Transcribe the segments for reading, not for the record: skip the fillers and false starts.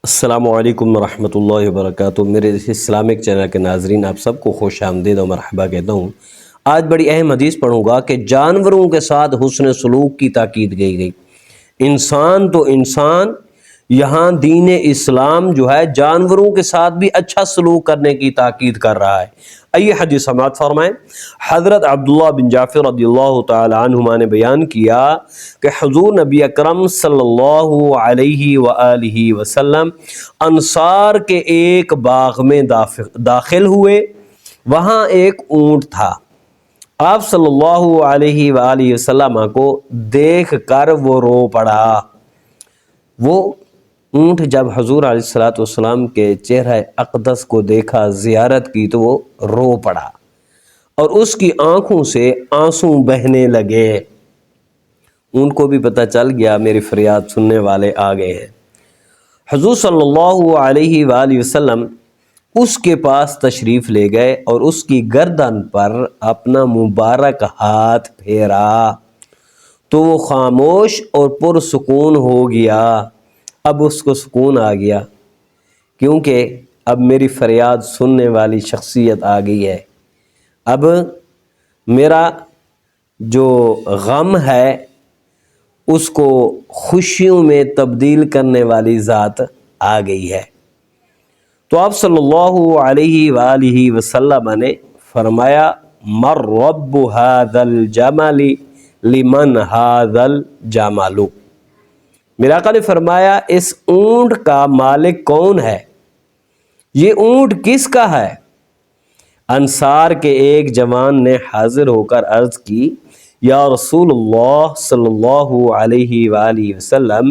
السلام علیکم ورحمۃ اللہ وبرکاتہ۔ میرے اسلامک چینل کے ناظرین، آپ سب کو خوش آمدید و مرحبا کہتا ہوں۔ آج بڑی اہم حدیث پڑھوں گا کہ جانوروں کے ساتھ حسن سلوک کی تاکید کی گئی۔ انسان تو انسان، یہاں دین اسلام جو ہے جانوروں کے ساتھ بھی اچھا سلوک کرنے کی تاکید کر رہا ہے۔ آئیے حدیث سماعت فرمائیں۔ حضرت عبداللہ بن جعفر رضی اللہ تعالی عنہما نے بیان کیا کہ حضور نبی اکرم صلی اللہ علیہ وآلہ وسلم انصار کے ایک باغ میں داخل ہوئے۔ وہاں ایک اونٹ تھا۔ آپ صلی اللہ علیہ وآلہ وسلم کو دیکھ کر وہ رو پڑا۔ وہ اونٹ جب حضور علیہ السلام کے چہرہ اقدس کو دیکھا، زیارت کی، تو وہ رو پڑا اور اس کی آنکھوں سے آنسو بہنے لگے۔ اونٹ کو بھی پتہ چل گیا میری فریاد سننے والے آ گئے ہیں۔ حضور صلی اللہ علیہ وآلہ وسلم اس کے پاس تشریف لے گئے اور اس کی گردن پر اپنا مبارک ہاتھ پھیرا تو وہ خاموش اور پرسکون ہو گیا۔ اب اس کو سکون آ گیا، کیونکہ اب میری فریاد سننے والی شخصیت آ گئی ہے۔ اب میرا جو غم ہے اس کو خوشیوں میں تبدیل کرنے والی ذات آ گئی ہے۔ تو آپ صلی اللہ علیہ وآلہ وسلم نے فرمایا، مر رب ھذا الجمل لمن ھذا الجمل۔ میرے آقا نے فرمایا، اس اونٹ کا مالک کون ہے؟ یہ اونٹ کس کا ہے؟ انصار کے ایک جوان نے حاضر ہو کر عرض کی، یا رسول اللہ صلی اللہ علیہ وآلہ وسلم،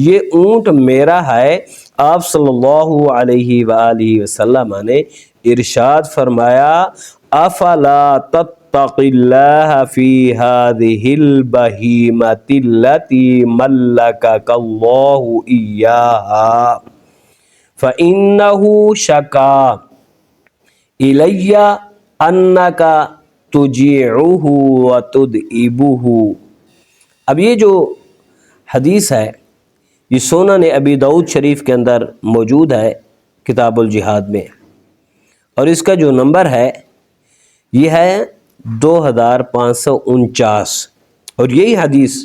یہ اونٹ میرا ہے۔ آپ صلی اللہ علیہ وآلہ وسلم نے ارشاد فرمایا، افلا تتق اللہ فی هذه البہیمۃ التی ملکک اللہ ایاہا فإنہ شکا الی انک تجیعہ وتدئبہ۔ اب یہ جو حدیث ہے یہ سنن ابی داؤد شریف کے اندر موجود ہے، کتاب الجہاد میں، اور اس کا جو نمبر ہے یہ ہے 2549، اور یہی حدیث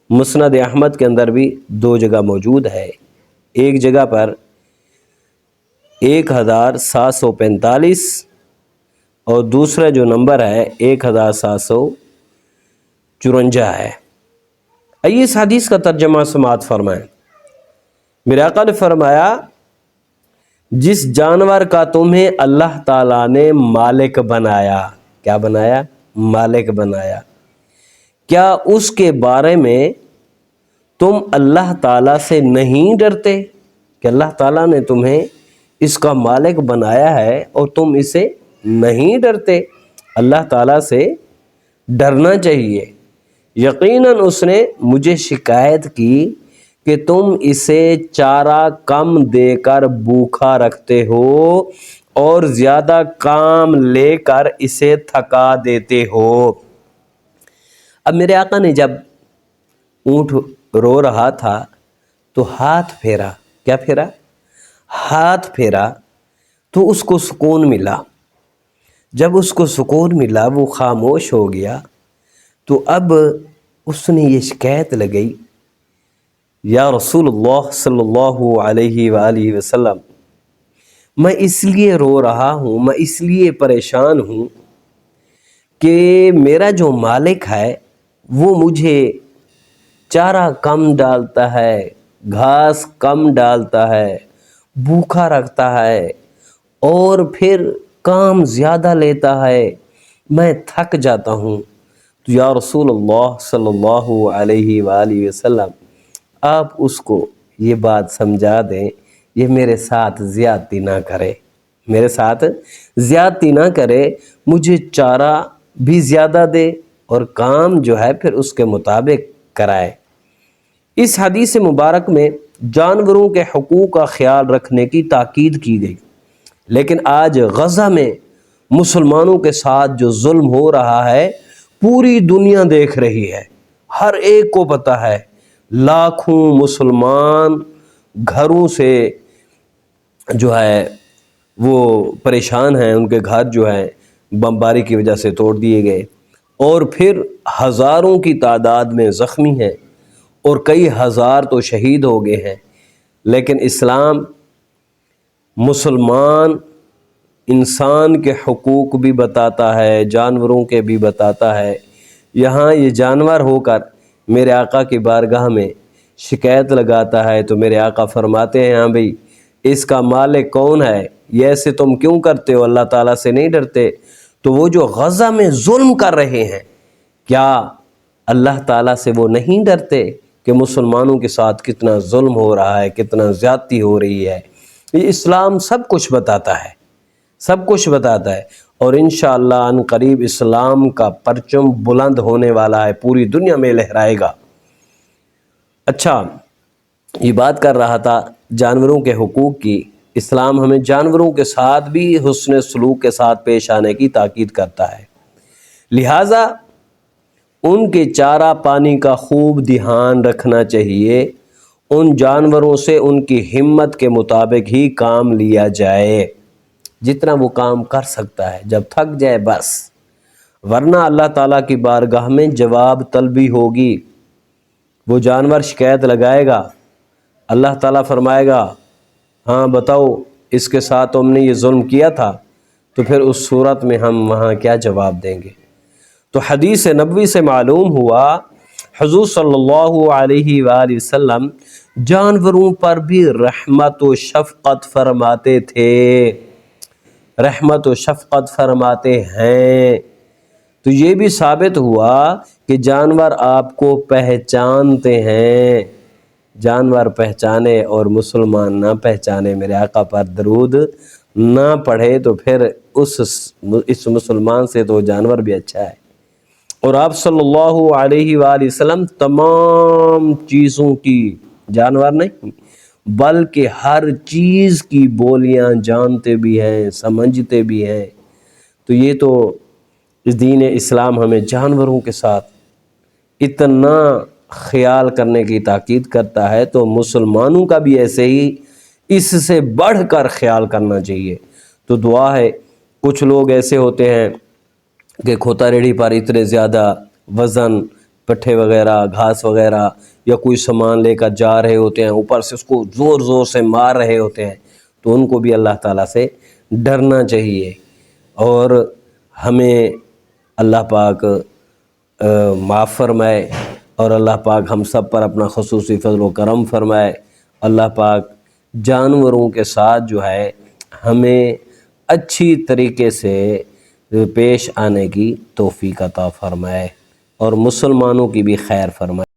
مسند احمد کے اندر بھی دو جگہ موجود ہے۔ ایک جگہ پر 1745 اور دوسرا جو نمبر ہے 1754 ہے۔ آئیے اس حدیث کا ترجمہ سماعت فرمائیں۔ میرے آقا نے فرمایا، جس جانور کا تمہیں اللہ تعالیٰ نے مالک بنایا، کیا بنایا؟ مالک بنایا، کیا اس کے بارے میں تم اللہ تعالیٰ سے نہیں ڈرتے؟ کہ اللہ تعالیٰ نے تمہیں اس کا مالک بنایا ہے اور تم اسے نہیں ڈرتے؟ اللہ تعالیٰ سے ڈرنا چاہیے۔ یقیناً اس نے مجھے شکایت کی کہ تم اسے چارہ کم دے کر بھوکا رکھتے ہو اور زیادہ کام لے کر اسے تھکا دیتے ہو۔ اب میرے آقا نے جب اونٹ رو رہا تھا تو ہاتھ پھیرا۔ کیا پھیرا؟ ہاتھ پھیرا تو اس کو سکون ملا۔ جب اس کو سکون ملا، وہ خاموش ہو گیا، تو اب اس نے یہ شکایت لگائی، یا رسول اللہ صلی اللہ علیہ وآلہ وسلم، میں اس لیے رو رہا ہوں، میں اس لیے پریشان ہوں کہ میرا جو مالک ہے وہ مجھے چارہ کم ڈالتا ہے، گھاس کم ڈالتا ہے، بھوکا رکھتا ہے اور پھر کام زیادہ لیتا ہے، میں تھک جاتا ہوں۔ تو یا رسول اللہ صلی اللہ علیہ وآلہ وسلم، آپ اس کو یہ بات سمجھا دیں، یہ میرے ساتھ زیادتی نہ کرے، میرے ساتھ زیادتی نہ کرے، مجھے چارہ بھی زیادہ دے اور کام جو ہے پھر اس کے مطابق کرائے۔ اس حدیث مبارک میں جانوروں کے حقوق کا خیال رکھنے کی تاکید کی گئی، لیکن آج غزہ میں مسلمانوں کے ساتھ جو ظلم ہو رہا ہے پوری دنیا دیکھ رہی ہے، ہر ایک کو پتہ ہے۔ لاکھوں مسلمان گھروں سے جو ہے وہ پریشان ہیں، ان کے گھر جو ہے بمباری کی وجہ سے توڑ دیے گئے، اور پھر ہزاروں کی تعداد میں زخمی ہیں اور کئی ہزار تو شہید ہو گئے ہیں۔ لیکن اسلام مسلمان انسان کے حقوق بھی بتاتا ہے، جانوروں کے بھی بتاتا ہے۔ یہاں یہ جانور ہو کر میرے آقا کی بارگاہ میں شکایت لگاتا ہے تو میرے آقا فرماتے ہیں ہاں بھئی اس کا مالک کون ہے، یہ ایسے تم کیوں کرتے ہو، اللہ تعالیٰ سے نہیں ڈرتے؟ تو وہ جو غزہ میں ظلم کر رہے ہیں، کیا اللہ تعالیٰ سے وہ نہیں ڈرتے کہ مسلمانوں کے ساتھ کتنا ظلم ہو رہا ہے، کتنا زیادتی ہو رہی ہے؟ یہ اسلام سب کچھ بتاتا ہے، سب کچھ بتاتا ہے، اور انشاءاللہ ان قریب اسلام کا پرچم بلند ہونے والا ہے، پوری دنیا میں لہرائے گا۔ اچھا، یہ بات کر رہا تھا جانوروں کے حقوق کی۔ اسلام ہمیں جانوروں کے ساتھ بھی حسن سلوک کے ساتھ پیش آنے کی تاکید کرتا ہے، لہٰذا ان کے چارہ پانی کا خوب دھیان رکھنا چاہیے، ان جانوروں سے ان کی ہمت کے مطابق ہی کام لیا جائے، جتنا وہ کام کر سکتا ہے، جب تھک جائے بس، ورنہ اللہ تعالیٰ کی بارگاہ میں جواب طلبی ہوگی۔ وہ جانور شکایت لگائے گا، اللہ تعالیٰ فرمائے گا ہاں بتاؤ اس کے ساتھ تم نے یہ ظلم کیا تھا، تو پھر اس صورت میں ہم وہاں کیا جواب دیں گے؟ تو حدیث نبوی سے معلوم ہوا حضور صلی اللہ علیہ وآلہ وسلم جانوروں پر بھی رحمت و شفقت فرماتے تھے، رحمت و شفقت فرماتے ہیں۔ تو یہ بھی ثابت ہوا کہ جانور آپ کو پہچانتے ہیں، جانور پہچانے اور مسلمان نہ پہچانے، میرے آقا پر درود نہ پڑھے تو پھر اس مسلمان سے تو جانور بھی اچھا ہے۔ اور آپ صلی اللہ علیہ وآلہ وسلم تمام چیزوں کی، جانور نہیں بلکہ ہر چیز کی بولیاں جانتے بھی ہیں، سمجھتے بھی ہیں۔ تو یہ تو اس دین اسلام ہمیں جانوروں کے ساتھ اتنا خیال کرنے کی تاکید کرتا ہے، تو مسلمانوں کا بھی ایسے ہی اس سے بڑھ کر خیال کرنا چاہیے۔ تو دعا ہے، کچھ لوگ ایسے ہوتے ہیں کہ کھوتا ریڑھی پر اتنے زیادہ وزن پٹھے وغیرہ، گھاس وغیرہ یا کوئی سامان لے کر جا رہے ہوتے ہیں، اوپر سے اس کو زور زور سے مار رہے ہوتے ہیں، تو ان کو بھی اللہ تعالیٰ سے ڈرنا چاہیے، اور ہمیں اللہ پاک معاف فرمائے، اور اللہ پاک ہم سب پر اپنا خصوصی فضل و کرم فرمائے۔ اللہ پاک جانوروں کے ساتھ جو ہے ہمیں اچھی طریقے سے پیش آنے کی توفیق عطا فرمائے، اور مسلمانوں کی بھی خیر فرمائے۔